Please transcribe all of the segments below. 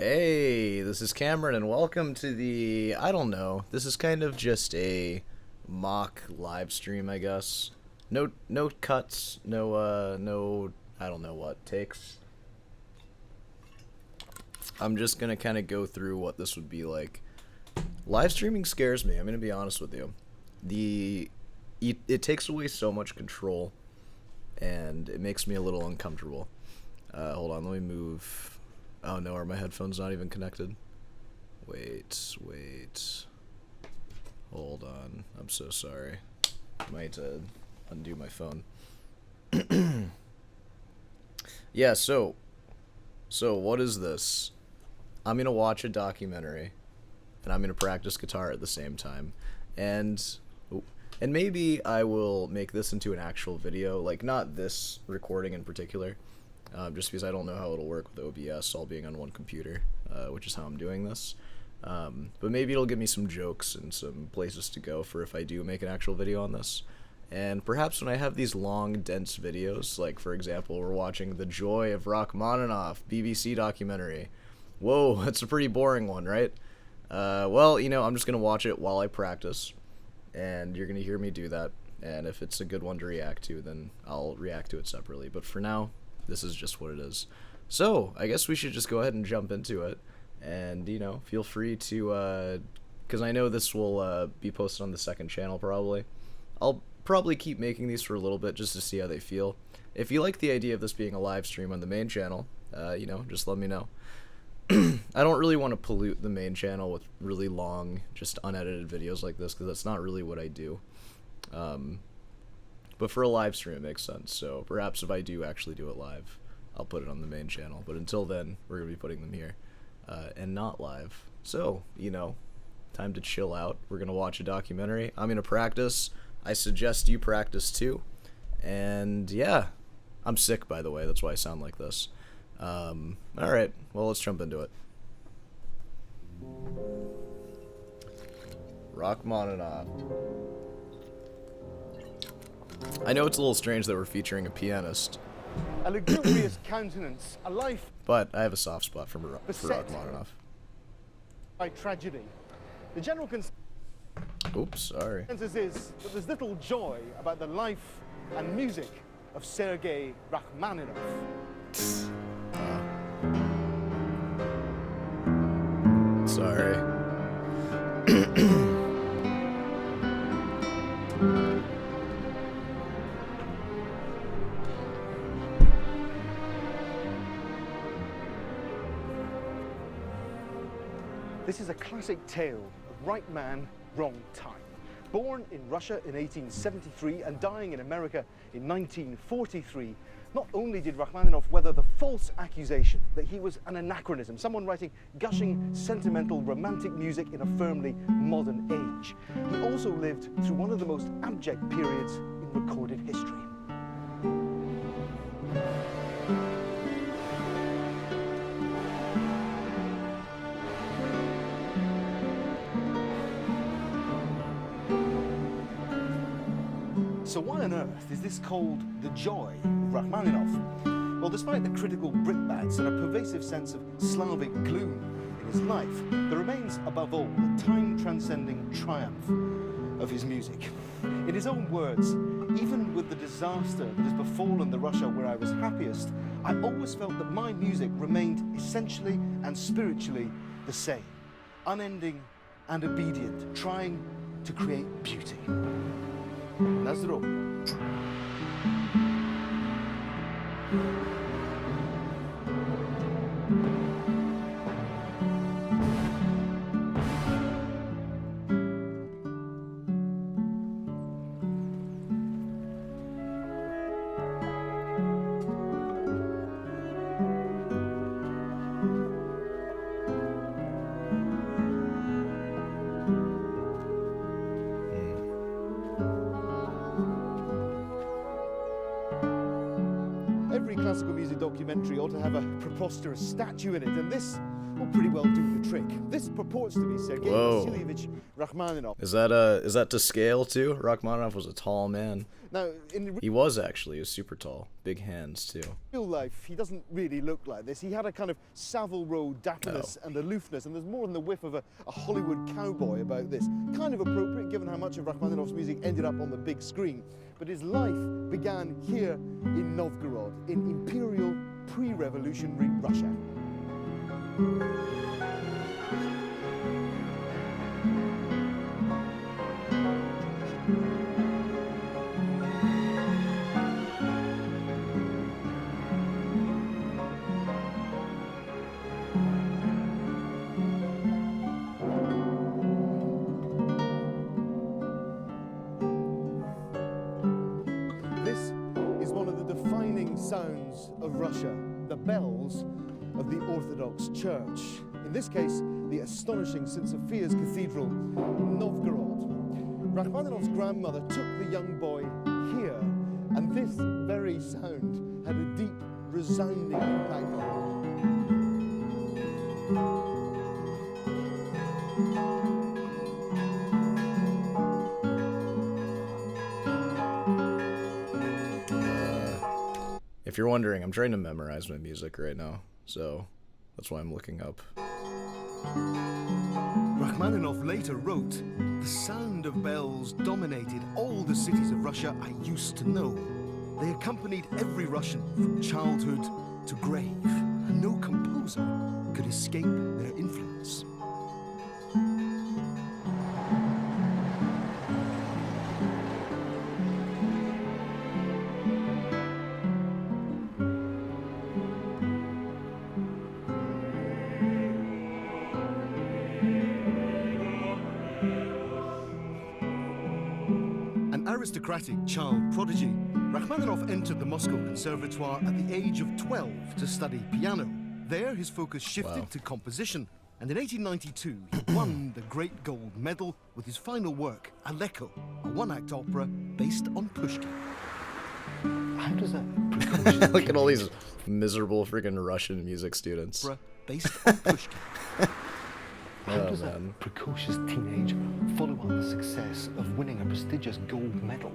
Hey, this is Cameron, and welcome to the, I don't know, this is kind of just a mock live stream, I guess. No cuts, no, I don't know what, takes. I'm just gonna kind of go through what this would be like. Live streaming scares me, I'm gonna be honest with you. It takes away so much control, and it makes me a little uncomfortable. Hold on, let me move. Oh no, are my headphones not even connected? Wait. Hold on. I'm so sorry. I might undo my phone. Yeah, so what is this? I'm gonna watch a documentary, and I'm gonna practice guitar at the same time, and maybe I will make this into an actual video, like not this recording in particular. Just because I don't know how it'll work with OBS all being on one computer, which is how I'm doing this. But maybe it'll give me some jokes and some places to go for if I do make an actual video on this. And perhaps when I have these long, dense videos, like for example, we're watching The Joy of Rachmaninoff, BBC documentary. Whoa, that's a pretty boring one, right? Well, I'm just going to watch it while I practice, and you're going to hear me do that. And if it's a good one to react to, then I'll react to it separately. But for now, this is just what it is. So, I guess we should just go ahead and jump into it. And, feel free to, because I know this will be posted on the second channel probably. I'll probably keep making these for a little bit just to see how they feel. If you like the idea of this being a live stream on the main channel, just let me know. I don't really want to pollute the main channel with really long, just unedited videos like this, because that's not really what I do. But for a live stream, it makes sense. So perhaps if I do actually do it live, I'll put it on the main channel. But until then, we're going to be putting them here and not live. So, time to chill out. We're going to watch a documentary. I'm going to practice. I suggest you practice too. And yeah, I'm sick, by the way. That's why I sound like this. All right. Well, let's jump into it. Rachmaninoff. I know it's a little strange that we're featuring a pianist. A lugubrious countenance, a life but I have a soft spot for Rachmaninoff. by tragedy. The general Oops, sorry. consensus is that there's little joy about the life and music of Sergei Rachmaninoff. Sorry. This is a classic tale of right man, wrong time. Born in Russia in 1873 and dying in America in 1943, not only did Rachmaninoff weather the false accusation that he was an anachronism, someone writing gushing, sentimental, romantic music in a firmly modern age, he also lived through one of the most abject periods in recorded history. So why on earth is this called The Joy of Rachmaninoff? Well, despite the critical brickbats and a pervasive sense of Slavic gloom in his life, there remains above all the time-transcending triumph of his music. In his own words, even with the disaster that has befallen the Russia where I was happiest, I always felt that my music remained essentially and spiritually the same, unending and obedient, trying to create beauty. Na zdrowie. Every classical music documentary ought to have a preposterous statue in it, and this will pretty well do the trick. This purports to be Sergei Whoa. Vasilyevich Rachmaninoff. Is that to scale too? Rachmaninoff was a tall man. Now, in He was actually. He was super tall. Big hands too. real life, he doesn't really look like this. He had a kind of Savile Row dapperness and aloofness, and there's more than the whiff of a Hollywood cowboy about this. Kind of appropriate given how much of Rachmaninoff's music ended up on the big screen. But his life began here in Novgorod, in imperial pre-revolutionary Russia. This is one of the defining sounds of Russia, the bells of the Orthodox Church. In this case, the astonishing St. Sophia's Cathedral in Novgorod. Rachmaninoff's grandmother took the young boy here, and this very sound had a deep, resounding impact on If you're wondering, I'm trying to memorize my music right now, so that's why I'm looking up. Rachmaninoff later wrote, "The sound of bells dominated all the cities of Russia I used to know. They accompanied every Russian from childhood to grave, and no composer could escape their influence." Aristocratic child prodigy, Rachmaninoff entered the Moscow Conservatoire at the age of 12 to study piano. There, his focus shifted to composition, and in 1892, he won the Great Gold Medal with his final work, Aleko, a one-act opera based on Pushkin. How does that precocious Look at all these miserable freaking Russian music students. opera based on Pushkin? How does a precocious teenager follow on the success of winning a prestigious gold medal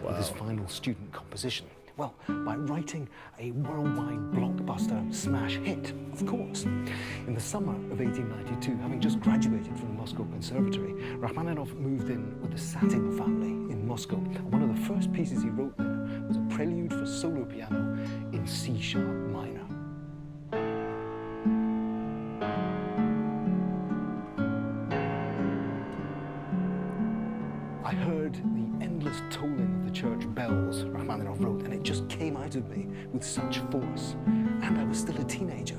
with his final student composition? Well, by writing a worldwide blockbuster smash hit, of course. In the summer of 1892, having just graduated from the Moscow Conservatory, Rachmaninoff moved in with the Satin family in Moscow. One of the first pieces he wrote there was a prelude for solo piano in C-sharp minor. I heard the endless tolling of the church bells, Rachmaninoff wrote, and it just came out of me with such force. And I was still a teenager.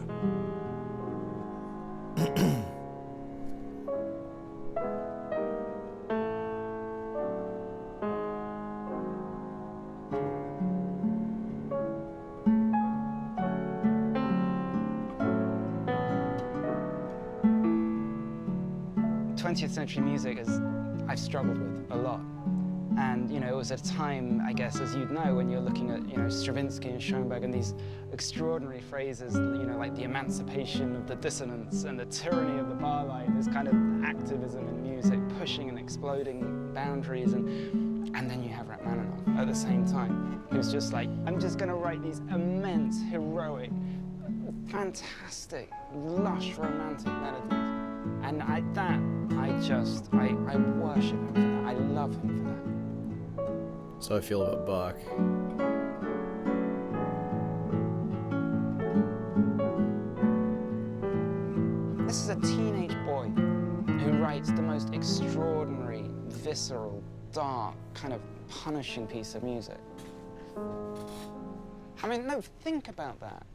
'20th century music I've struggled with a lot. And, you know, it was a time, I guess, as you'd know, when you're looking at, you know, Stravinsky and Schoenberg and these extraordinary phrases, you know, like the emancipation of the dissonance and the tyranny of the bar line, this kind of activism in music, pushing and exploding boundaries. And then you have Rachmaninoff at the same time, who's just like, I'm just going to write these immense, heroic, fantastic, lush, romantic melodies. And I worship him for that. I love him for that. So I feel about Bach. This is a teenage boy who writes the most extraordinary, visceral, dark, kind of punishing piece of music. I mean, no, think about that.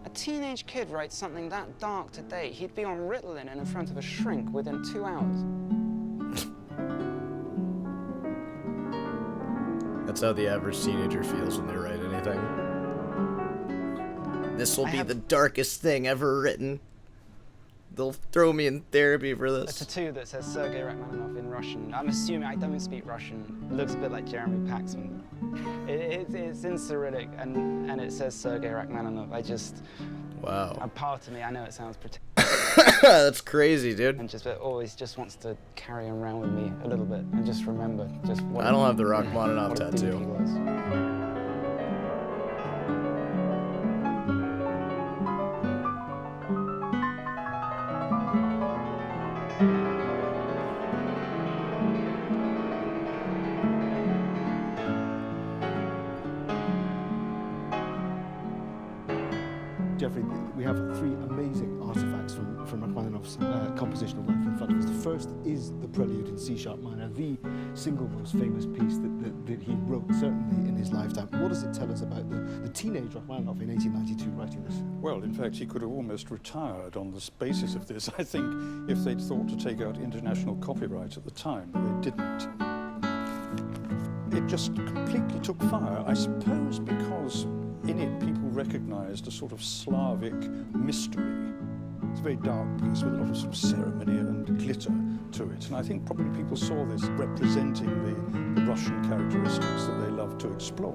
A teenage kid writes something that dark today, he'd be on Ritalin and in front of a shrink within 2 hours. That's how the average teenager feels when they write anything. This will be the darkest thing ever written. They'll throw me in therapy for a this. tattoo that says Sergei Rachmaninoff in Russian. I'm assuming, I don't speak Russian. It looks a bit like Jeremy Paxman. It's in Cyrillic, and it says Sergei Rachmaninoff. Wow. A part of me, I know it sounds pretentious, That's crazy, dude. but always just wants to carry him around with me a little bit and just remember just what I don't have the Rachmaninoff what a tattoo. dude he was. Jeffrey, we have three amazing artifacts from Rachmaninoff's compositional life in front of us. The first is the Prelude in C-sharp minor, the single most famous piece that he wrote, certainly in his lifetime. What does it tell us about the teenage Rachmaninoff in 1892 writing this? Well, in fact, he could have almost retired on the basis of this, I think, if they'd thought to take out international copyright at the time, but they didn't. It just completely took fire, I suppose, because in it people recognised a sort of Slavic mystery. It's a very dark piece with a lot of, sort of ceremony and glitter to it, and I think probably people saw this representing the Russian characteristics that they love to explore.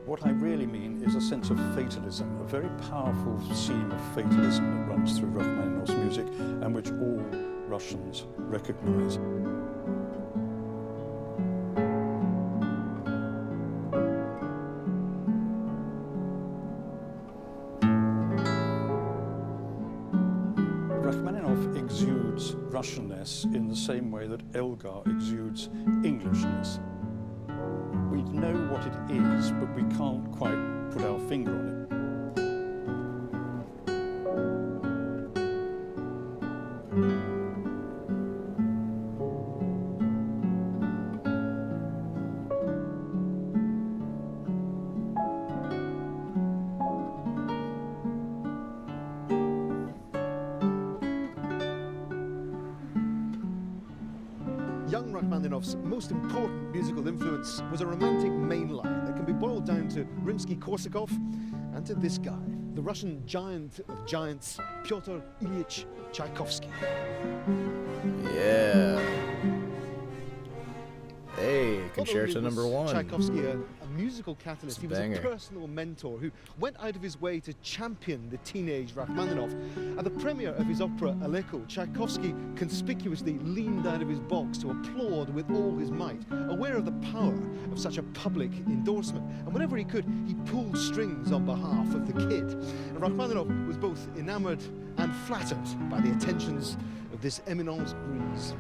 What I really mean is a sense of fatalism, a very powerful theme of fatalism that runs through Rachmaninoff's music and which all Russians recognise. Rachmaninoff exudes Russianness in the same way that Elgar exudes Englishness. We know what it is, but we can't quite put our finger on it. Young Rachmaninoff's most important musical influence was a romantic mainline that can be boiled down to Rimsky-Korsakov and to this guy, the Russian giant of giants, Pyotr Ilyich Tchaikovsky. Yeah. Hey, Concerto Not only number was 1. Tchaikovsky a musical catalyst. It's He a was a banger. personal mentor who went out of his way to champion the teenage Rachmaninoff. At the premiere of his opera Aleko, Tchaikovsky conspicuously leaned out of his box to applaud with all his might, aware of the power of such a public endorsement. And whenever he could, he pulled strings on behalf of the kid. And Rachmaninoff was both enamored and flattered by the attentions of this eminence grise.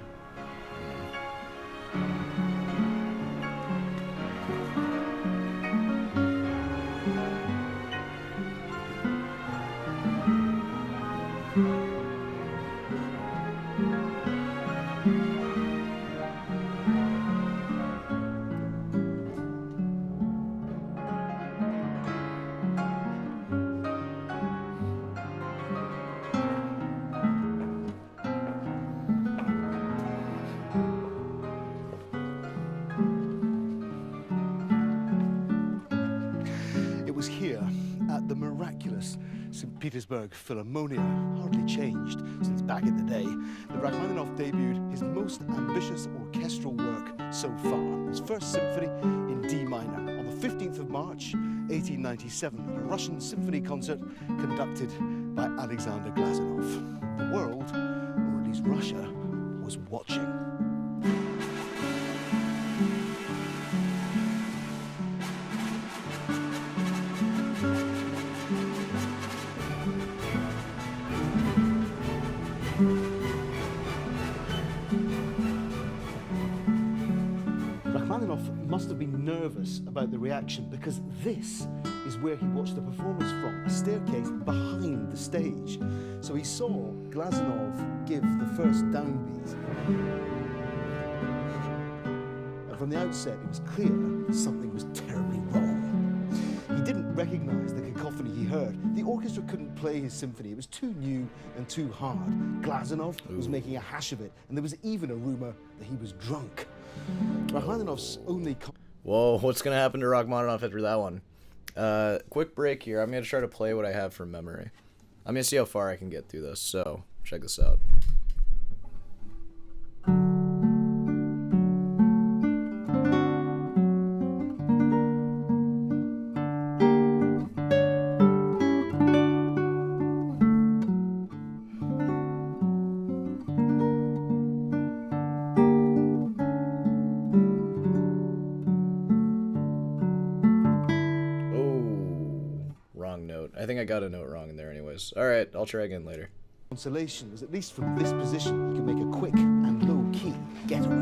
It was here, at the miraculous St. Petersburg Philharmonia, hardly changed since back in the day, that Rachmaninoff debuted his most ambitious orchestral work so far, his first symphony in D minor, on the 15th of March, 1897, at a Russian symphony concert conducted by Alexander Glazunov. The world, or at least Russia, was watching. Rachmaninoff must have been nervous about the reaction because this is where he watched the performance from, a staircase behind the stage. So he saw Glazunov give the first downbeat. And from the outset, it was clear that something was terribly wrong. He didn't recognize the cacophony he heard. The orchestra couldn't play his symphony. It was too new and too hard. Glazunov was making a hash of it, and there was even a rumor that he was drunk. Rachmaninoff's only... Whoa, what's gonna happen to Rachmaninoff after that one? Quick break here. I'm going to try to play what I have from memory. I'm going to see how far I can get through this, so check this out. I think I got a note wrong in there anyways. Alright, I'll try again later. Consolation is at least from this position he can make a quick and low-key getaway.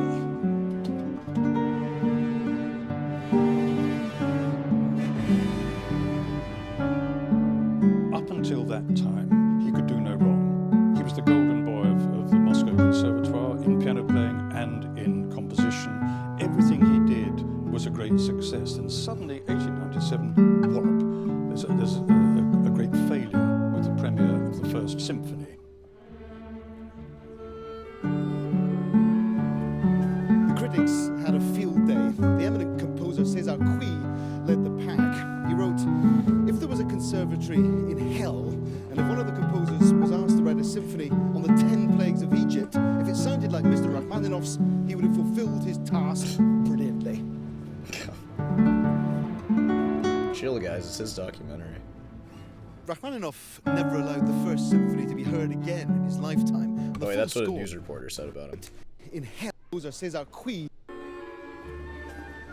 Up until that time, he could do no wrong. He was the golden boy of the Moscow Conservatoire in piano playing and in composition. Everything he did was a great success. And suddenly, 1897, wallop, there's a great failure with the premiere of the First Symphony. The critics had a field day. The eminent composer César Cui led the pack. He wrote, "If there was a conservatory in hell, and if one of the composers was asked to write a symphony on the 10 plagues of Egypt, if it sounded like Mr. Rachmaninoff's, he would have fulfilled his task brilliantly." Chill, guys. It's his documentary. Rachmaninoff never allowed the First Symphony to be heard again in his lifetime. Oh, wait, that's what a news reporter said about him. In hell, composer César Cui.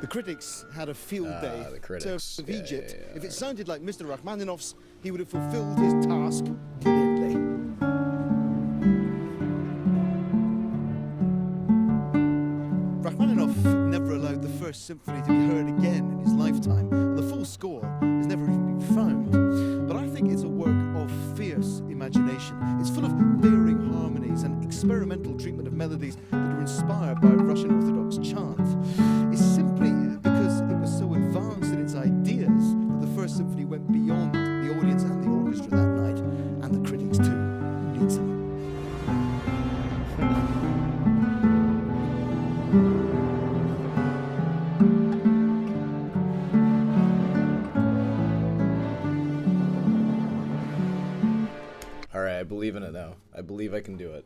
The critics had a field day. The critics. Of Egypt. Yeah. If it sounded like Mr. Rachmaninoff's, he would have fulfilled his task brilliantly. Rachmaninoff never allowed the First Symphony to be heard again in his lifetime, and the full score has never even been found. But I think it's a work of fierce imagination. It's full of layering harmonies and experimental treatment of melodies that are inspired by Russian Orthodox chant. It's simply because it was so advanced in its ideas that the First Symphony went beyond the audience and the orchestra that night, and the critics too. Who needs them? Alright, I believe in it now. I believe I can do it.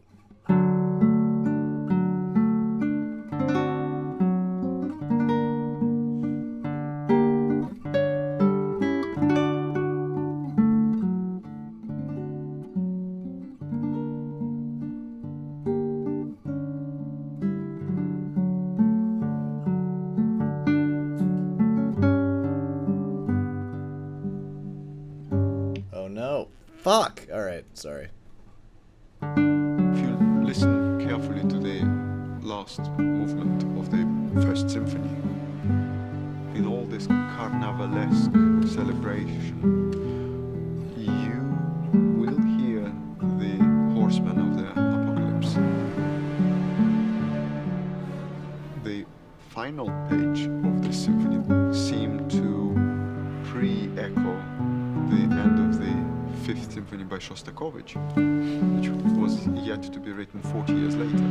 Oh no. Fuck! Alright, sorry. If you listen carefully to the last movement of the First Symphony, in all this carnivalesque celebration, you will hear the horsemen of the apocalypse. The final page of the symphony seemed to pre-echo the end of the Fifth Symphony by Shostakovich, which was yet to be written 40 years later.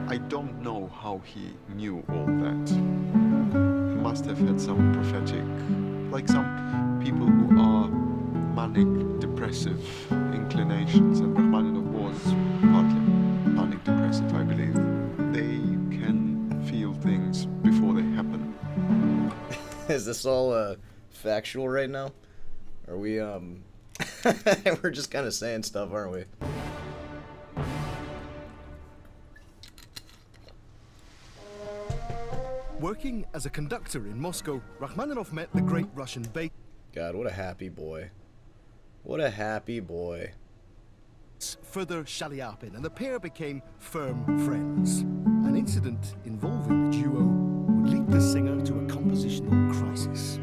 I don't know how he knew all that. He must have had some prophetic, like some people who are manic depressive inclinations, and Rachmaninoff was partly manic depressive, I believe. They can feel things before they happen. Is this all factual right now? Are we we're just kind of saying stuff, aren't we? Working as a conductor in Moscow, Rachmaninoff met the great Russian bass. God, what a happy boy. What a happy boy. Further Shaliapin, and the pair became firm friends. An incident involving the duo would lead the singer to a compositional crisis.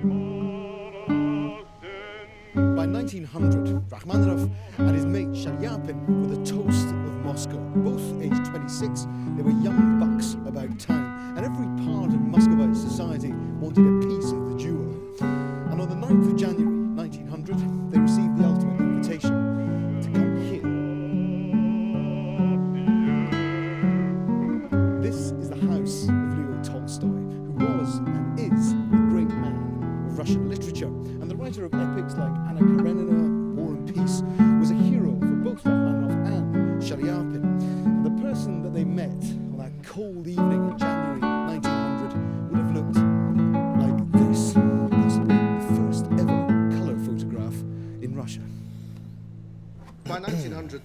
By 1900, Rachmaninoff and his mate Shaliapin were the toast of Moscow. Both aged 26, they were young bucks about town, and every part of Muscovite society wanted a piece of the duo. And on the 9th of January 1900, they received the ultimate invitation to come here. This is the house of Leo Tolstoy, who was and is a great man.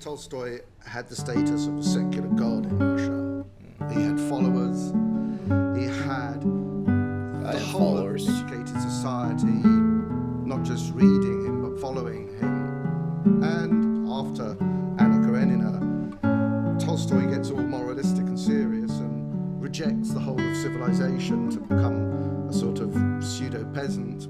Tolstoy had the status of a secular god in Russia. He had followers. He had the whole of educated society, not just reading him, but following him. And after Anna Karenina, Tolstoy gets all moralistic and serious and rejects the whole of civilization to become a sort of pseudo-peasant.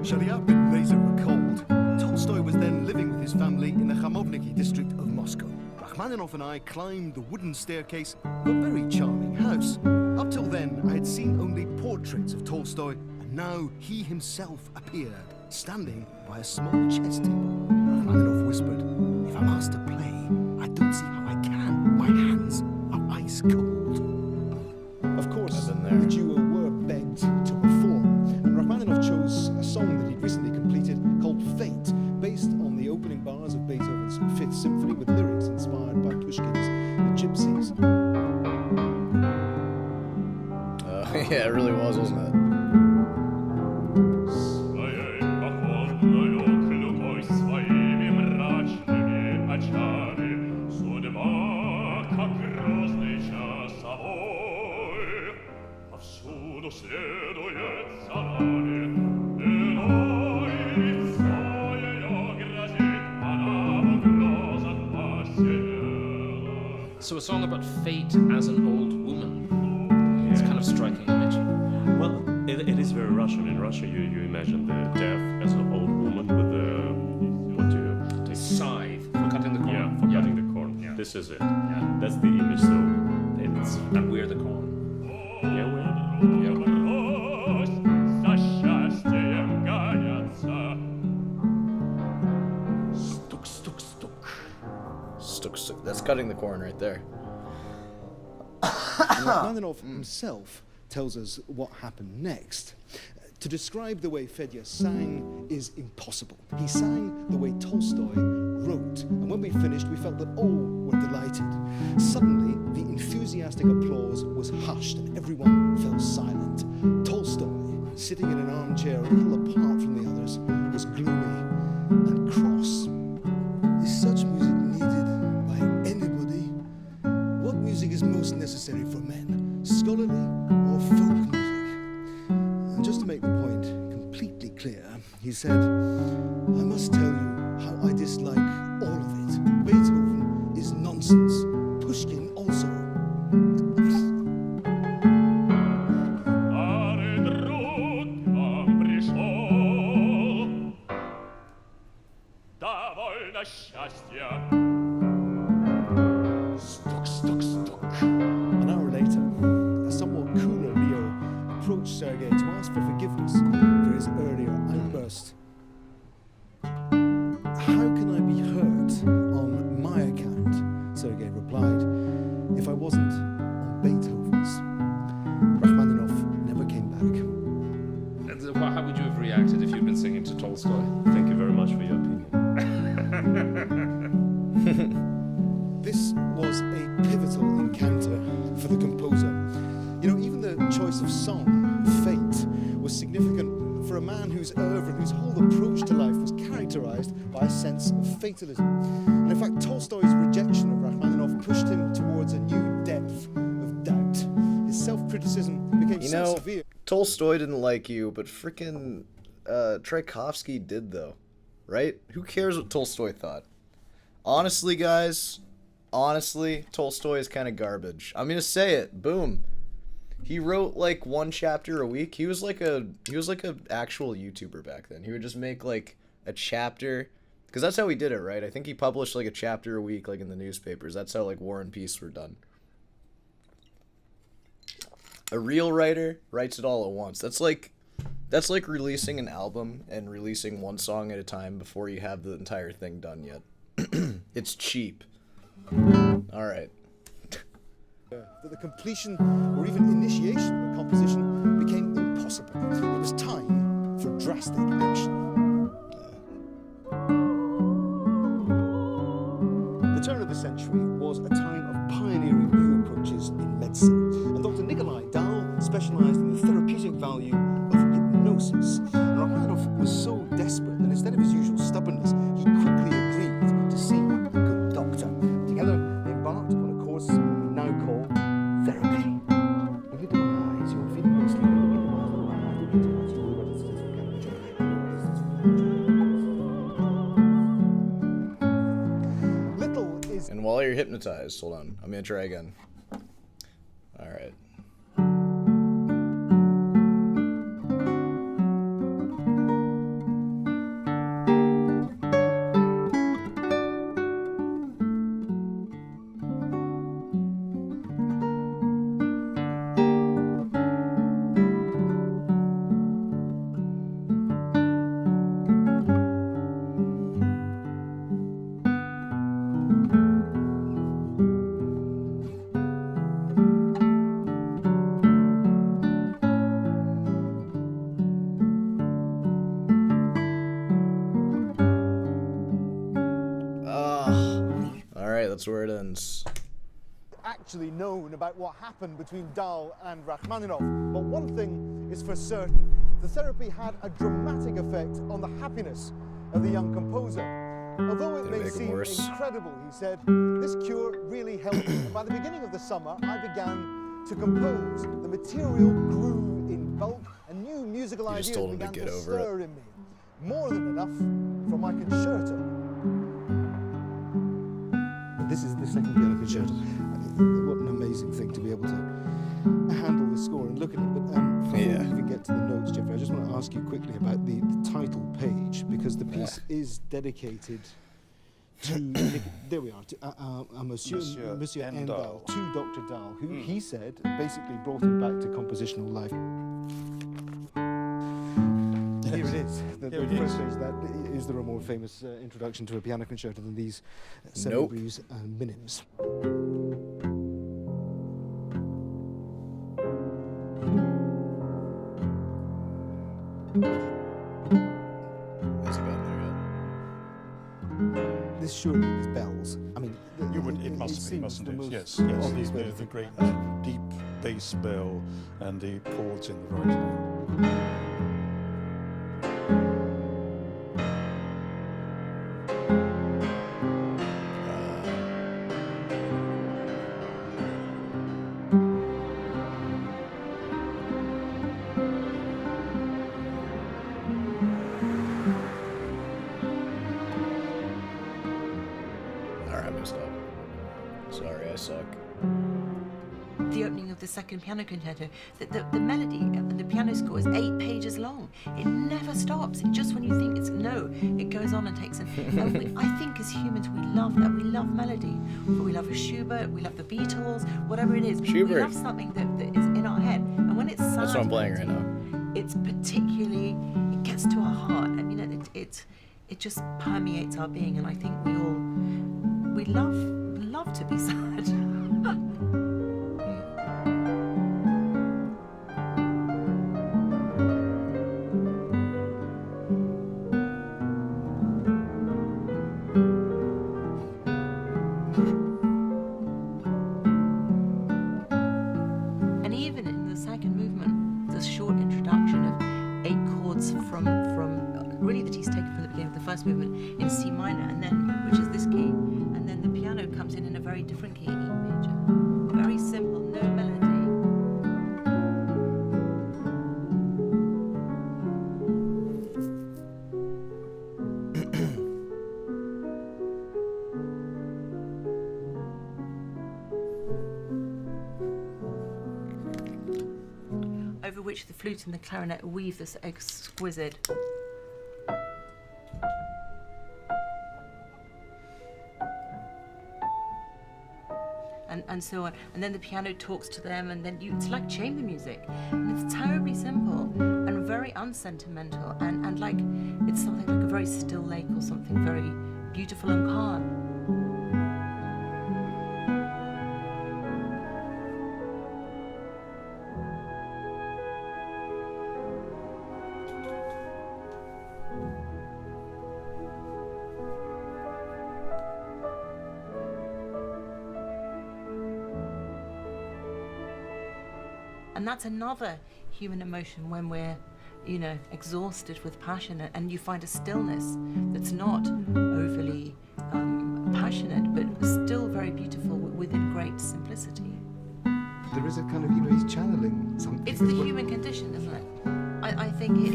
Shaliapin later recalled, Tolstoy was then living with his family in the Khamovniki district of Moscow. Rachmaninoff and I climbed the wooden staircase of a very charming house. Up till then, I had seen only portraits of Tolstoy, and now he himself appeared, standing by a small chess table. Rachmaninoff whispered, "If I'm asked to play, I don't see how I can. My hands are ice cold." Of course, the duo were begged to perform, and Rachmaninoff chose a song that he'd recently completed called Fate, based on the opening bars of Beethoven's Fifth Symphony with lyrics inspired by Pushkin's The Gypsies. Yeah, it really was, wasn't it? So a song about fate as an old woman. Yeah. It's kind of striking image. Well, it is very Russian. In Russia, you imagine the death as an old woman with the what do you take? Scythe for cutting the corn. Yeah, for cutting the corn. Yeah. This is it. Yeah. That's the image. So it's and we're the corn. Yeah, we're. That's cutting the corn right there. Rachmaninoff himself tells us what happened next. To describe the way Fedya sang is impossible. He sang the way Tolstoy wrote, and when we finished, we felt that all were delighted. Suddenly, the enthusiastic applause was hushed, and everyone fell silent. Tolstoy, sitting in an armchair a little apart from the others, was gloomy and cross. Is such music needed by anybody? What music is most necessary for men, scholarly or folk music? And just to make the point completely clear, he said, "I must tell you how I dislike all of it. Beethoven is nonsense. Pushkin also." An hour later, a somewhat cooler Leo approached Sergei to ask for forgiveness for his earlier outburst. "How can I be hurt on my account?" Sergei replied. "If I wasn't on Beethoven's." Rachmaninoff never came back. And how would you have reacted if you'd been singing to Tolstoy? Thank you very much for your opinion. This was a pivotal encounter for the composer. You know, even the choice of song, Fate, was significant for a man whose oeuvre, whose whole approach to life was characterized by a sense of fatalism. And in fact, Tolstoy's rejection of Rachmaninoff pushed him towards a new depth of doubt. His self-criticism became so severe. Tolstoy didn't like you, but frickin' Tchaikovsky did, though. Right? Who cares what Tolstoy thought? Honestly, guys, Tolstoy is kind of garbage. I'm gonna say it. Boom. He wrote like one chapter a week. He was like a actual YouTuber back then. He would just make like a chapter, because that's how he did it, right? I think he published like a chapter a week, like in the newspapers. That's how like War and Peace were done. A real writer writes it all at once. That's like releasing an album and releasing one song at a time before you have the entire thing done yet. It's cheap. All right. That the completion or even initiation of a composition became impossible. It was time for drastic action. The turn of the century was a time of pioneering new approaches in medicine, and Dr. Nikolai Dahl specialized in the therapeutic value of hypnosis. Hypnosis. And Rachmaninoff was so desperate that instead of his usual stubbornness, he quickly agreed to see the good doctor. Together, they embarked upon a course now called therapy. Look into my eyes, you're feeling mostly. Look into my eyes, Little is. And while you're hypnotized, hold on, I'm gonna try again. All right. That's where it ends. Actually known about what happened between Dahl and Rachmaninoff, but one thing is for certain: the therapy had a dramatic effect on the happiness of the young composer. Although it may seem incredible, he said, this cure really helped me. And by the beginning of the summer, I began to compose. The material grew in bulk, and new musical ideas began to stir in me. More than enough for my concerto. This is the second piano concerto. What an amazing thing to be able to handle the score and look at it. But before we even get to the notes, Jeffrey, I just want to ask you quickly about the title page, because the piece is dedicated to there we are, to Monsieur Dahl, to Dr. Dahl, who he said basically brought him back to compositional life. Here it is. The first page, that is there a more famous introduction to a piano concerto than these Celebrities and Minims? Has it gotten there yet? This surely is bells. I mean, it must be, mustn't it? Yes, the great deep bass bell and the chords in the right hand. Sorry, I suck. The opening of the second piano concerto, the melody and the piano score is 8 pages long. It never stops. Just when you think it's no, it goes on and takes it. I think as humans we love that. We love melody. We love a Schubert, we love the Beatles, whatever it is. Schubert. We love something that is in our head. And when it's that's what I'm playing right now. It's particularly, it gets to our heart. I mean, it just permeates our being. And I think we love to be sad. And even in the second movement, the short introduction of 8 chords from really that he's taken from the beginning of the first movement in C minor, and then which is this key, and then the piano comes in a very different key, E major. Very simple, no melody. Over which the flute and the clarinet weave this exquisite. And so on, and then the piano talks to them, and then it's like chamber music, and it's terribly simple and very unsentimental, and like it's something like a very still lake or something very beautiful and calm. And that's another human emotion when we're you know, exhausted with passion, and you find a stillness that's not overly passionate, but still very beautiful within great simplicity. There is a kind of, you know, he's channeling something. It's the human condition, isn't it? I think he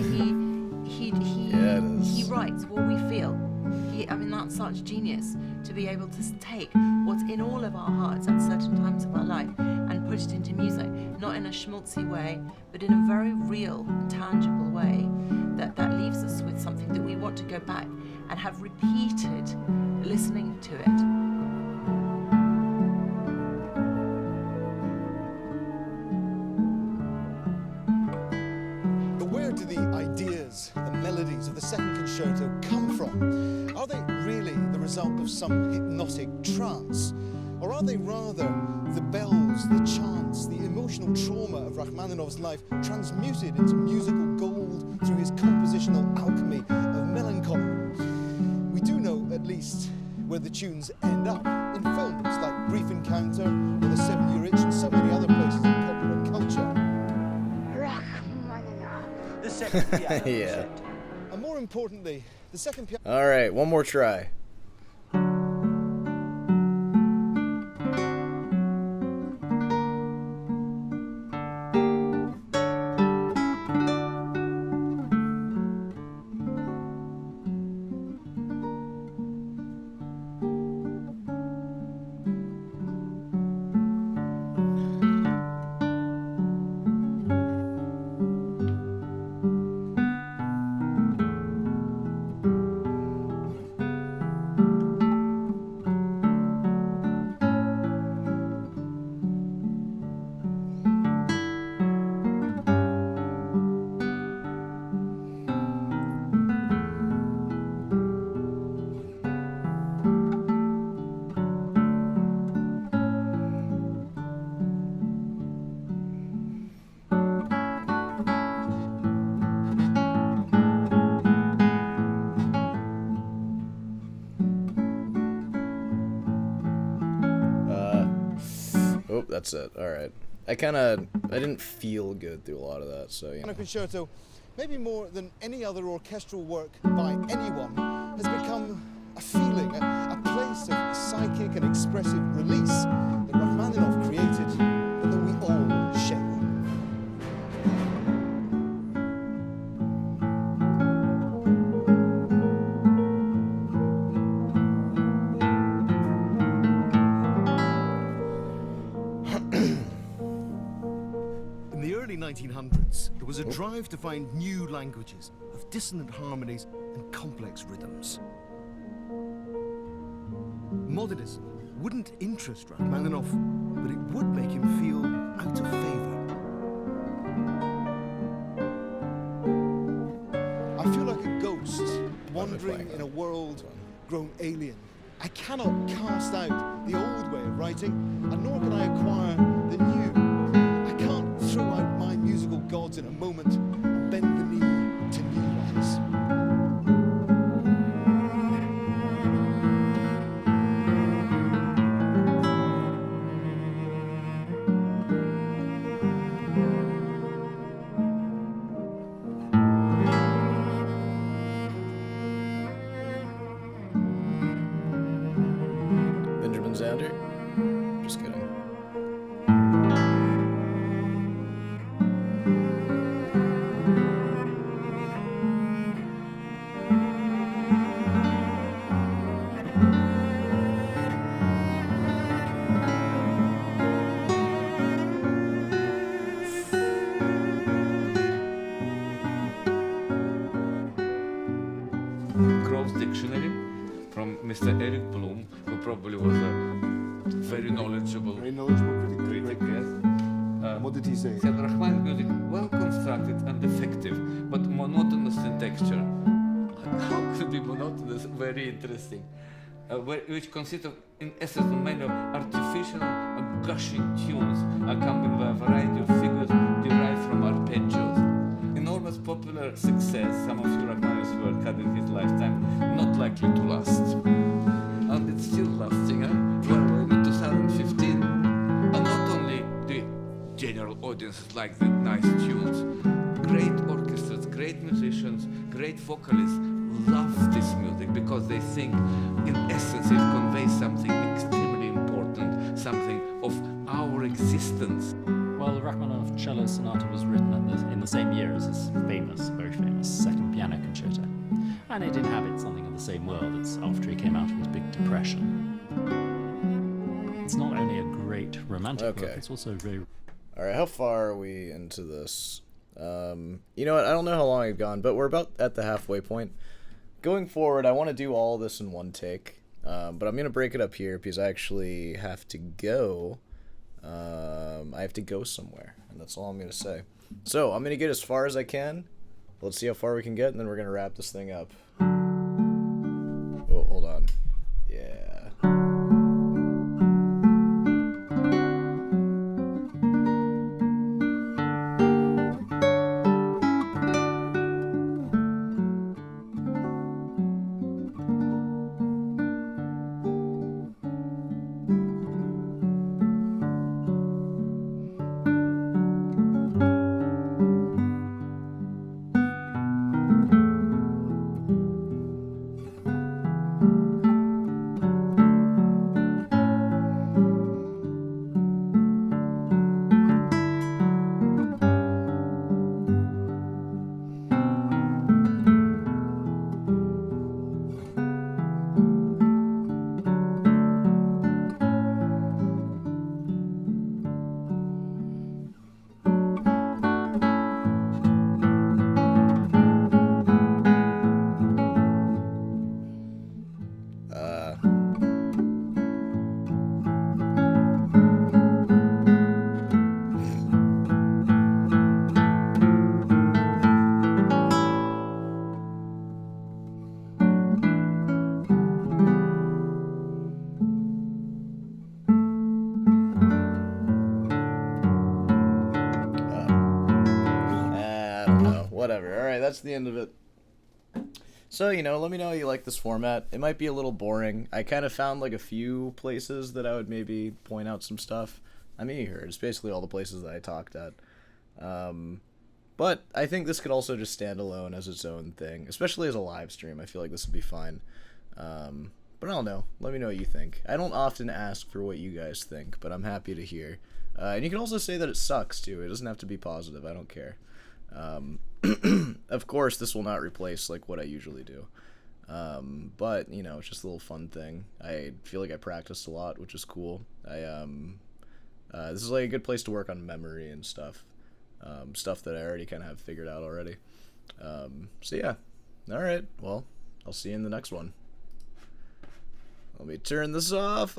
writes what we feel. I mean, that's such genius, to be able to take what's in all of our hearts at certain times of our life and put it into music, not in a schmaltzy way, but in a very real, tangible way that leaves us with something that we want to go back and have repeated listening to it. But where do the ideas, the melodies of the second concerto come from? Are they really the result of some hypnotic trance? Or are they rather the bells, the chants, the emotional trauma of Rachmaninoff's life transmuted into musical gold through his compositional alchemy of melancholy? We do know, at least, where the tunes end up in films like Brief Encounter or The 7-Year Itch and so many other places in popular culture. Rachmaninoff. The second piano Yeah. And more importantly, the second piano... All right, one more try. Oh, that's it. All right. I didn't feel good through a lot of that, so yeah. Piano concerto, maybe more than any other orchestral work by anyone, has become a feeling, a place of psychic and expressive release that Rachmaninoff created and that we all share. In the early 1900s, there was a drive to find new languages of dissonant harmonies and complex rhythms. Modernism wouldn't interest Rachmaninoff, but it would make him feel out of favor. I feel like a ghost wandering in a world grown alien. I cannot cast out the old way of writing, and nor can I acquire the new. I can't throw out my musical gods in a moment and bend the knee to new ones. Benjamin Zander? Just kidding. Crow's Dictionary from Mr. Eric Bloom, who probably was a very knowledgeable critic, yes. What did he say? Said Rachmaninoff music well constructed and effective, but monotonous in texture. How could be monotonous? Very interesting. Which consists of, in essence, many artificial gushing tunes accompanied by a variety of figures derived from arpeggios. Enormous popular success, some of you Rachmaninoff's work had in his lifetime, not likely to last. And it's still lasting, We're in 2015, and not only the general audiences like the nice tunes, great orchestras, great great vocalists love this music because they think, in essence, it conveys something extremely important, something of our existence. Well, the Rachmaninoff Cello Sonata was written in the same year as his famous, very famous Second Piano Concerto. And it inhabits something of the same world. It's after he came out of his big depression. It's not only a great romantic work, it's also very... Alright, how far are we into this? You know what, I don't know how long I've gone, but we're about at the halfway point. Going forward, I want to do all this in one take, but I'm going to break it up here because I actually have to go. I have to go somewhere, and that's all I'm going to say. So, I'm going to get as far as I can. Let's see how far we can get, and then we're going to wrap this thing up. Oh, hold on. Yeah. Whatever. Alright, that's the end of it. So, you know, let me know how you like this format. It might be a little boring. I kind of found like a few places that I would maybe point out some stuff. I mean, you heard. It's basically all the places that I talked at. But I think this could also just stand alone as its own thing, especially as a live stream. I feel like this would be fine. But I don't know. Let me know what you think. I don't often ask for what you guys think, but I'm happy to hear. And you can also say that it sucks, too. It doesn't have to be positive. I don't care. Of course, this will not replace like what I usually do, but you know, it's just a little fun thing. I feel like I practiced a lot, which is cool. This is like a good place to work on memory and stuff, stuff that I already kind of have figured out already. So yeah, all right. Well, I'll see you in the next one. Let me turn this off.